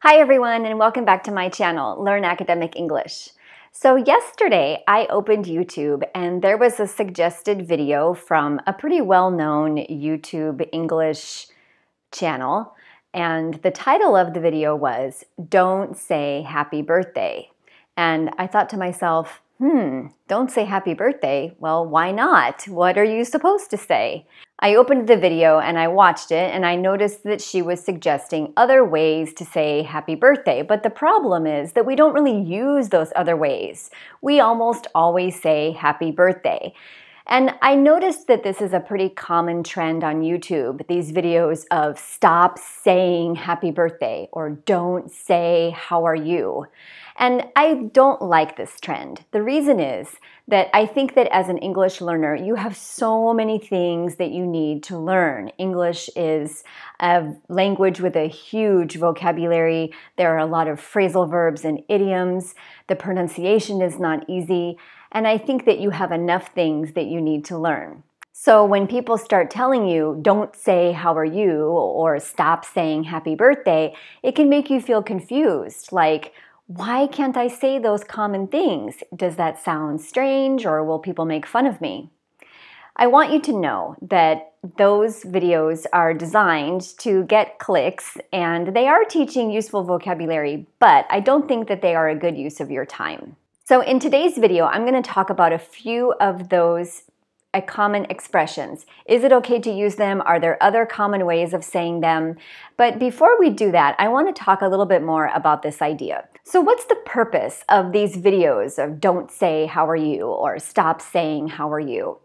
Hi everyone, and welcome back to my channel, Learn Academic English. So yesterday I opened YouTube and there was a suggested video from a pretty well-known YouTube English channel, and the title of the video was "Don't Say Happy Birthday." And I thought to myself, don't say happy birthday. Well, why not? What are you supposed to say? I opened the video and I watched it, and I noticed that she was suggesting other ways to say happy birthday. But the problem is that we don't really use those other ways. We almost always say happy birthday. And I noticed that this is a pretty common trend on YouTube, these videos of stop saying happy birthday or don't say how are you. And I don't like this trend. The reason is that I think that as an English learner, you have so many things that you need to learn. English is a language with a huge vocabulary. There are a lot of phrasal verbs and idioms. The pronunciation is not easy. And I think that you have enough things that you need to learn. So when people start telling you, don't say how are you or stop saying happy birthday, it can make you feel confused. Like, why can't I say those common things? Does that sound strange, or will people make fun of me? I want you to know that those videos are designed to get clicks and they are teaching useful vocabulary, but I don't think that they are a good use of your time. So in today's video, I'm going to talk about a few of those common expressions. Is it okay to use them? Are there other common ways of saying them? But before we do that, I want to talk a little bit more about this idea. So what's the purpose of these videos of don't say how are you or stop saying how are you?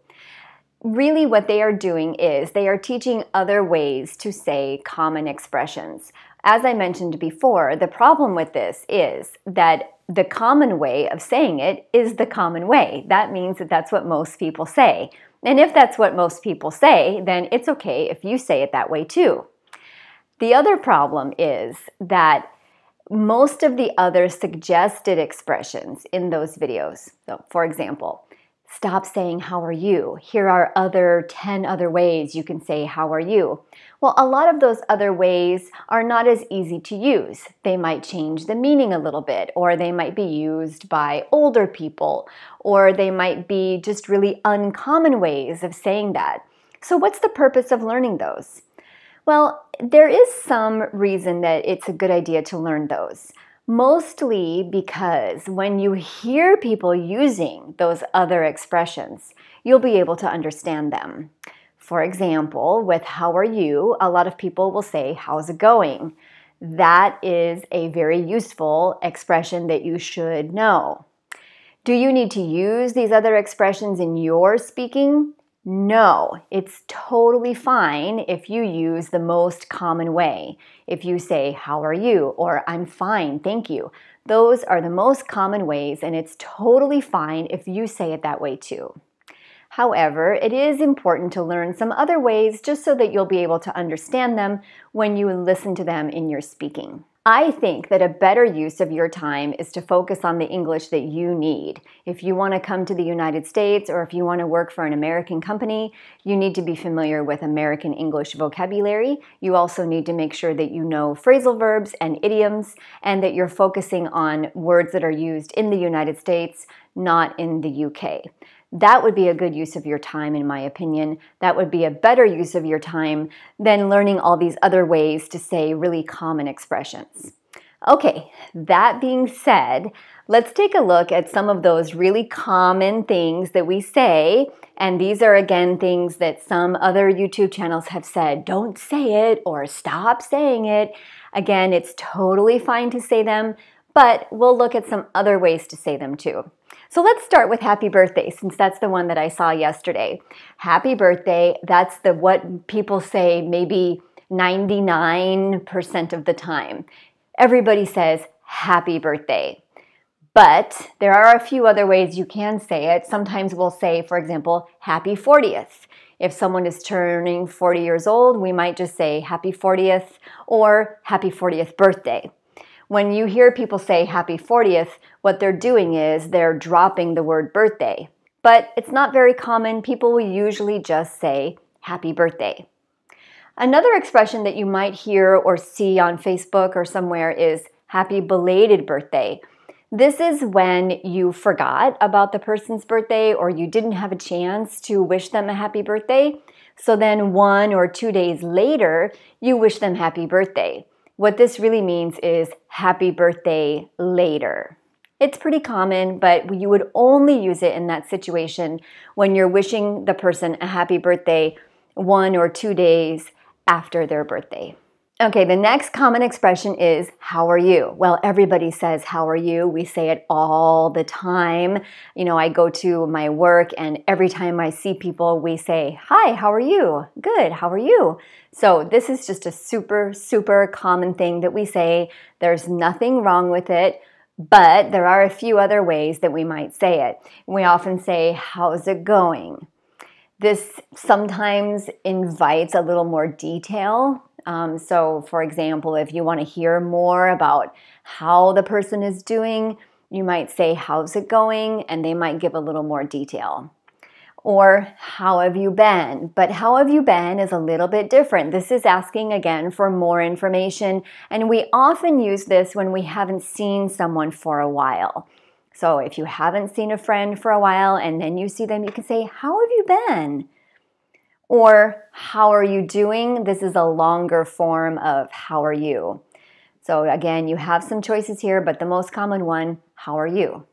Really what they are doing is they are teaching other ways to say common expressions. As I mentioned before, the problem with this is that the common way of saying it is the common way. That means that that's what most people say. And if that's what most people say, then it's okay if you say it that way too. The other problem is that most of the other suggested expressions in those videos, so for example, stop saying how are you. Here are 10 other ways you can say how are you. Well, a lot of those other ways are not as easy to use. They might change the meaning a little bit, or they might be used by older people, or they might be just really uncommon ways of saying that. So what's the purpose of learning those? Well, there is some reason that it's a good idea to learn those. Mostly because when you hear people using those other expressions, you'll be able to understand them. For example, with how are you, a lot of people will say, how's it going? That is a very useful expression that you should know. Do you need to use these other expressions in your speaking? No, it's totally fine if you use the most common way. If you say, how are you? Or I'm fine, thank you. Those are the most common ways, and it's totally fine if you say it that way too. However, it is important to learn some other ways just so that you'll be able to understand them when you listen to them in your speaking. I think that a better use of your time is to focus on the English that you need. If you want to come to the United States or if you want to work for an American company, you need to be familiar with American English vocabulary. You also need to make sure that you know phrasal verbs and idioms and that you're focusing on words that are used in the United States, not in the UK. That would be a good use of your time, in my opinion. That would be a better use of your time than learning all these other ways to say really common expressions. Okay, that being said, let's take a look at some of those really common things that we say. And these are, again, things that some other YouTube channels have said, don't say it or stop saying it. Again, it's totally fine to say them, but we'll look at some other ways to say them too. So let's start with happy birthday, since that's the one that I saw yesterday. Happy birthday, that's what people say maybe 99% of the time. Everybody says happy birthday. But there are a few other ways you can say it. Sometimes we'll say, for example, happy 40th. If someone is turning 40 years old, we might just say happy 40th or happy 40th birthday. When you hear people say happy 40th, what they're doing is they're dropping the word birthday. But it's not very common. People will usually just say happy birthday. Another expression that you might hear or see on Facebook or somewhere is happy belated birthday. This is when you forgot about the person's birthday or you didn't have a chance to wish them a happy birthday. So then 1 or 2 days later, you wish them happy birthday. What this really means is happy birthday later. It's pretty common, but you would only use it in that situation when you're wishing the person a happy birthday 1 or 2 days after their birthday. Okay, the next common expression is, how are you? Well, everybody says, how are you? We say it all the time. You know, I go to my work and every time I see people, we say, hi, how are you? Good, how are you? So this is just a super, super common thing that we say. There's nothing wrong with it, but there are a few other ways that we might say it. We often say, how's it going? This sometimes invites a little more detail. So for example, if you want to hear more about how the person is doing, you might say, how's it going? And they might give a little more detail. Or how have you been? But how have you been is a little bit different. This is asking again for more information. And we often use this when we haven't seen someone for a while. So if you haven't seen a friend for a while and then you see them, you can say, how have you been? Or how are you doing? This is a longer form of how are you? So again, you have some choices here, but the most common one, how are you?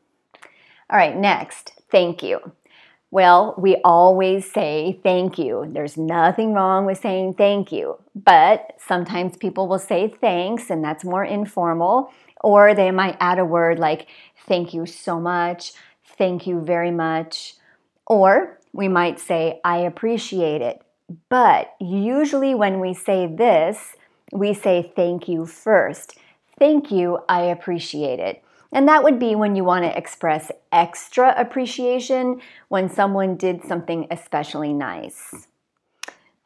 All right, next, thank you. Well, we always say thank you. There's nothing wrong with saying thank you, but sometimes people will say thanks and that's more informal, or they might add a word like thank you so much, thank you very much, or we might say, I appreciate it. But usually when we say this, we say thank you first. Thank you, I appreciate it. And that would be when you want to express extra appreciation when someone did something especially nice.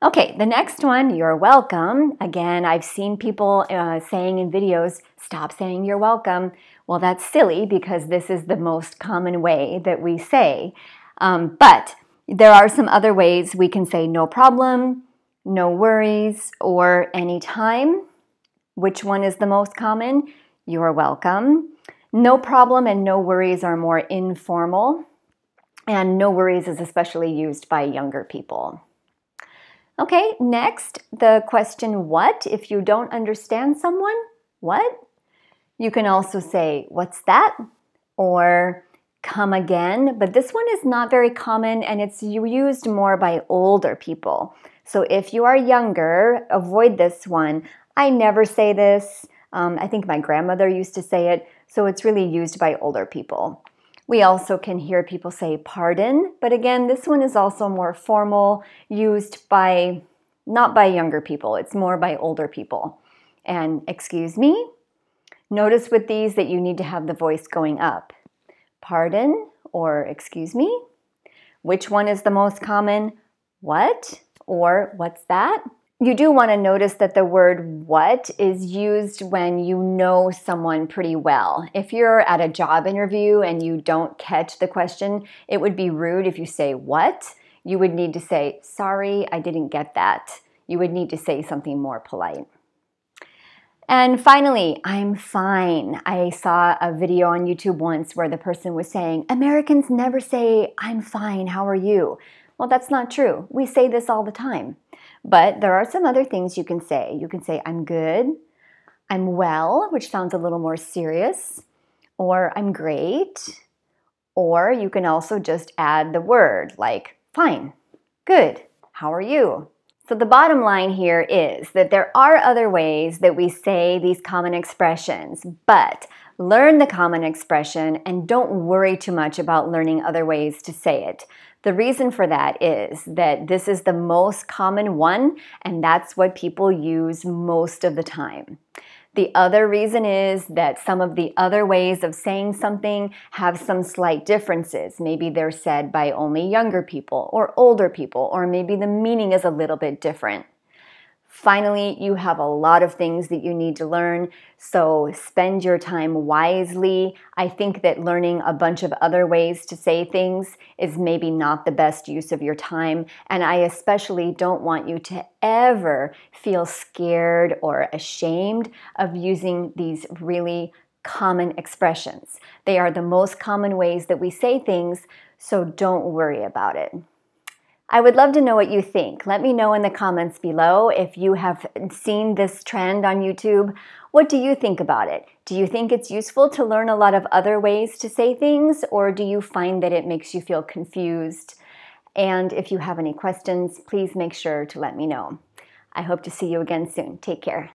Okay, the next one, you're welcome. Again, I've seen people saying in videos, stop saying you're welcome. Well, that's silly because this is the most common way that we say. But there are some other ways we can say no problem, no worries, or anytime. Which one is the most common? You're welcome. No problem and no worries are more informal. And no worries is especially used by younger people. Okay, next, the question what? If you don't understand someone, what? You can also say, what's that? Or come again, but this one is not very common and it's used more by older people. So if you are younger, avoid this one. I never say this. I think my grandmother used to say it, so it's really used by older people. We also can hear people say pardon, but again, this one is also more formal, used by, not by younger people, it's more by older people. And excuse me, notice with these that you need to have the voice going up. Pardon or excuse me. Which one is the most common? What or what's that? You do want to notice that the word what is used when you know someone pretty well. If you're at a job interview and you don't catch the question, it would be rude if you say what. You would need to say, sorry, I didn't get that. You would need to say something more polite. And finally, I'm fine. I saw a video on YouTube once where the person was saying, Americans never say, I'm fine, how are you? Well, that's not true. We say this all the time. But there are some other things you can say. You can say, I'm good, I'm well, which sounds a little more serious, or I'm great, or you can also just add the word like, fine, good, how are you? So the bottom line here is that there are other ways that we say these common expressions, but learn the common expression and don't worry too much about learning other ways to say it. The reason for that is that this is the most common one, and that's what people use most of the time. The other reason is that some of the other ways of saying something have some slight differences. Maybe they're said by only younger people or older people, or maybe the meaning is a little bit different. Finally, you have a lot of things that you need to learn, so spend your time wisely. I think that learning a bunch of other ways to say things is maybe not the best use of your time, and I especially don't want you to ever feel scared or ashamed of using these really common expressions. They are the most common ways that we say things, so don't worry about it. I would love to know what you think. Let me know in the comments below if you have seen this trend on YouTube. What do you think about it? Do you think it's useful to learn a lot of other ways to say things, or do you find that it makes you feel confused? And if you have any questions, please make sure to let me know. I hope to see you again soon. Take care.